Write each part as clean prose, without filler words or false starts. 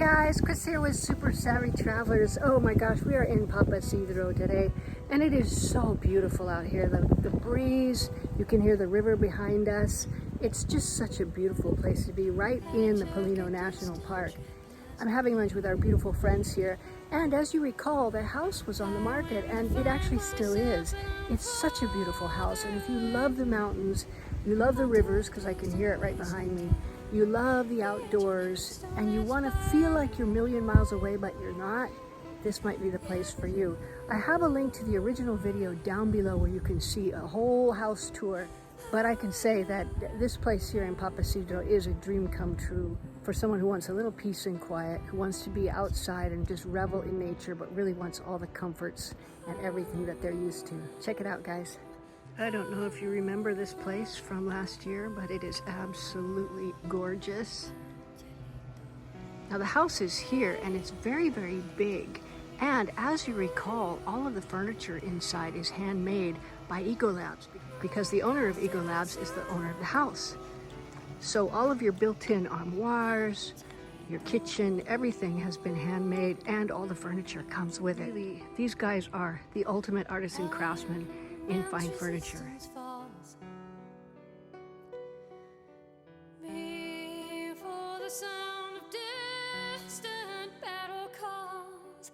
guys, Chris here with Super Savvy Travelers. Oh my gosh, we are in Papasidero today and it is so beautiful out here. The breeze, you can hear the river behind us. It's just such a beautiful place to be, right in the Palino National Park. I'm having lunch with our beautiful friends here, and as you recall, the house was on the market and it actually still is. It's such a beautiful house, and if you love the mountains, you love the rivers, because I can hear it right behind me, you love the outdoors, and you want to feel like you're a million miles away but you're not, this might be the place for you. I have a link to the original video down below where you can see a whole house tour, but I can say that this place here in Papasidero is a dream come true for someone who wants a little peace and quiet, who wants to be outside and just revel in nature, but really wants all the comforts and everything that they're used to. Check it out, guys. I don't know if you remember this place from last year, but it is absolutely gorgeous. Now the house is here and it's very, very big. And as you recall, all of the furniture inside is handmade by Ecolabs because the owner of Ecolabs is the owner of the house. So all of your built-in armoires, your kitchen, everything has been handmade and all the furniture comes with it. Really, these guys are the ultimate artisan craftsmen in fine furniture. Before the sound of distant battle calls,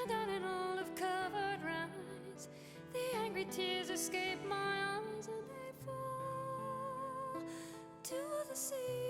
and on an olive covered rise, the angry tears escape my eyes and they fall to the sea.